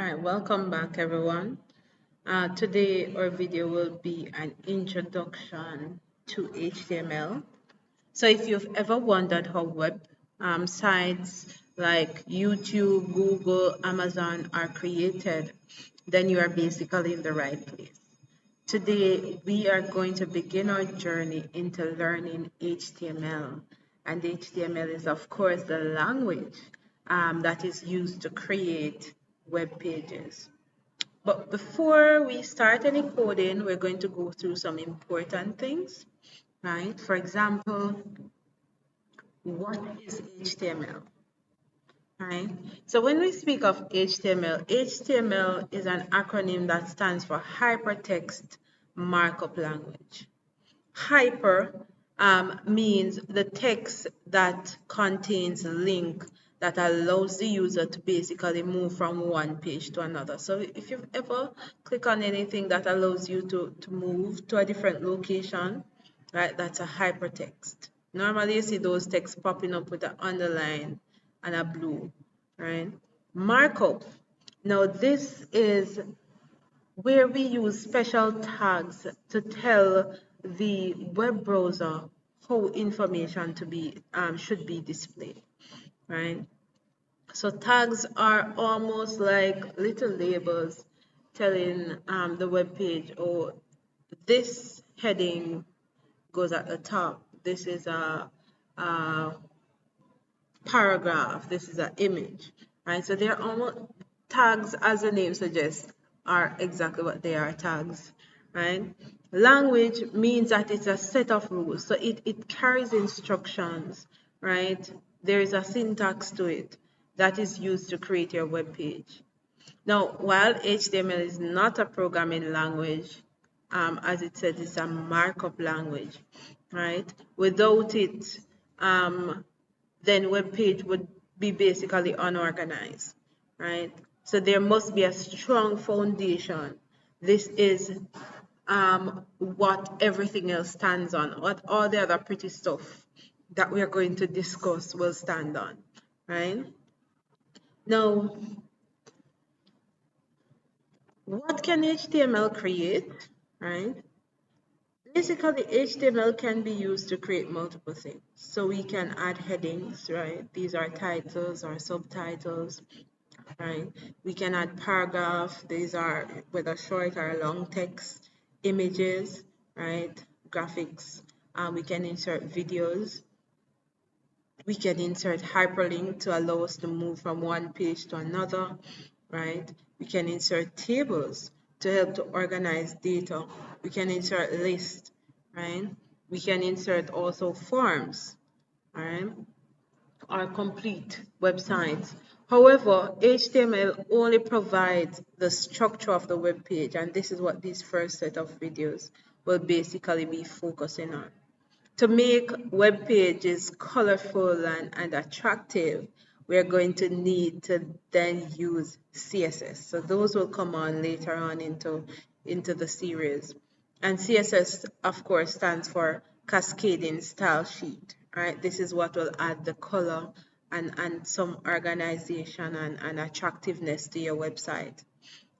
All right, welcome back everyone. Today our video will be an introduction to HTML. So if you've ever wondered how web sites like YouTube, Google, Amazon are created, then you are basically in the right place. Today we are going to begin our journey into learning HTML. And HTML is of course the language that is used to create web pages. But before we start any coding, we're going to go through some important things, right? For example, what is HTML, right? So when we speak of HTML, HTML is an acronym that stands for Hypertext Markup Language. Hyper means the text that contains a link that allows the user to basically move from one page to another. So if you've ever click on anything that allows you to move to a different location, right, that's a hypertext. Normally you see those texts popping up with an underline and a blue, right? Markup. Now this is where we use special tags to tell the web browser how information should be displayed, right? So tags are almost like little labels telling the web page, oh, this heading goes at the top. This is a paragraph. This is an image, right? So they're almost tags, as the name suggests, are exactly what they are, tags, right? Language means that it's a set of rules. So it carries instructions, right? There is a syntax to it that is used to create your web page. Now, while HTML is not a programming language, as it says, it's a markup language, right? Without it, then web page would be basically unorganized, right? So there must be a strong foundation. This is what everything else stands on, what all the other pretty stuff that we are going to discuss will stand on, right? Now, what can HTML create, right? Basically, HTML can be used to create multiple things. So we can add headings, right? These are titles or subtitles, right? We can add paragraph. These are whether short or long text, images, right? Graphics. We can insert videos. We can insert hyperlink to allow us to move from one page to another, right? We can insert tables to help to organize data. We can insert lists, right? We can insert also forms, right? Or complete websites. However, HTML only provides the structure of the web page, and this is what this first set of videos will basically be focusing on. To make web pages colorful and attractive, we're going to need to then use CSS. So those will come on later on into the series. And CSS, of course, stands for Cascading Style Sheet, right? This is what will add the color and some organization and attractiveness to your website,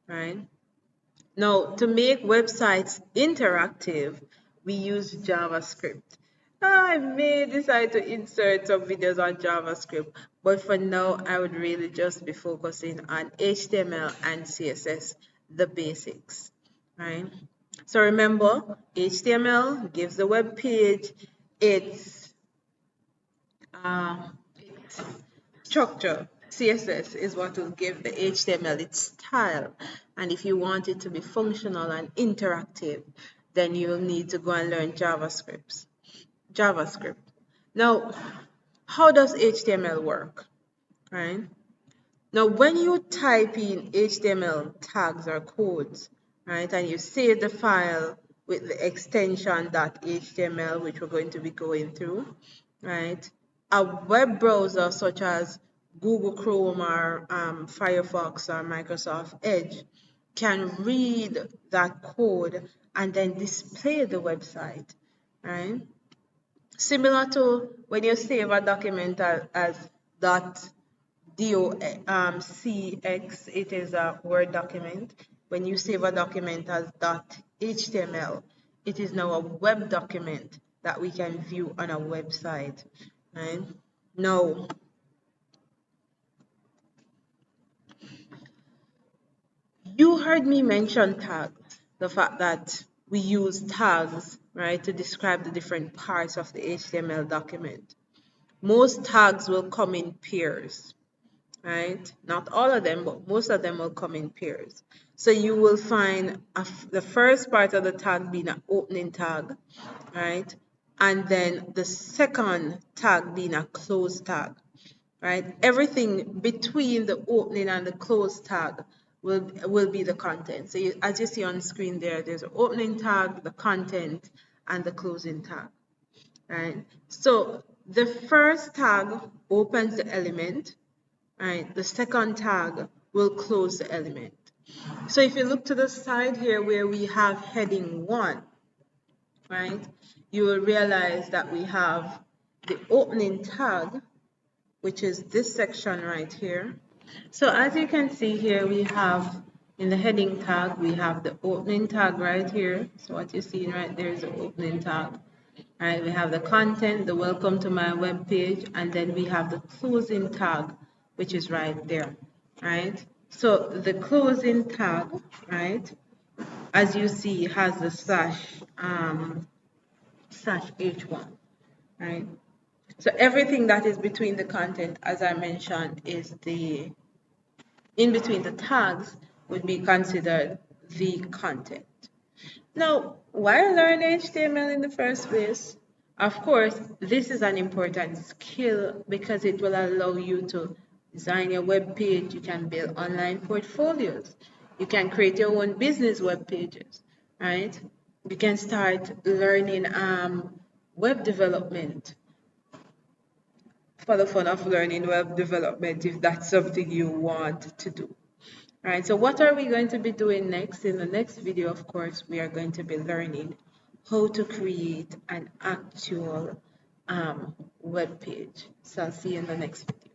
right? Now, to make websites interactive, we use JavaScript. I may decide to insert some videos on JavaScript, but for now, I would really just be focusing on HTML and CSS, the basics, right? So remember, HTML gives the web page its structure. CSS is what will give the HTML its style. And if you want it to be functional and interactive, then you'll need to go and learn JavaScript. Now, how does HTML work? Right? Now, when you type in HTML tags or codes, right, and you save the file with the extension .html, which we're going to be going through, right, a web browser such as Google Chrome or Firefox or Microsoft Edge can read that code and then display the website, right? Similar to when you save a document as CX, it is a Word document. When you save a document as .html, it is now a web document that we can view on a website. Right? Now, you heard me mention tags, the fact that we use tags, right, to describe the different parts of the HTML document. Most tags will come in pairs, right? Not all of them, but most of them will come in pairs. So you will find the first part of the tag being an opening tag, right? And then the second tag being a close tag, right? Everything between the opening and the close tag will be the content. So as you see on screen there, there's an opening tag, the content, and the closing tag, right? So the first tag opens the element, right? The second tag will close the element. So if you look to the side here where we have heading 1, right, you will realize that we have the opening tag, which is this section right here. So as you can see here, we have in the heading tag, we have the opening tag right here. So what you're seeing right there is the opening tag. Right, we have the content, the welcome to my web page, and then we have the closing tag, which is right there, right? So the closing tag, right, as you see, has the slash h1, right? So everything that is between the content, as I mentioned, is in between the tags would be considered the content. Now, why learn HTML in the first place? Of course, this is an important skill because it will allow you to design your web page. You can build online portfolios. You can create your own business web pages, right? You can start learning web development for the fun of learning web development if that's something you want to do. All right, so what are we going to be doing next? In the next video, of course, we are going to be learning how to create an actual web page. So I'll see you in the next video.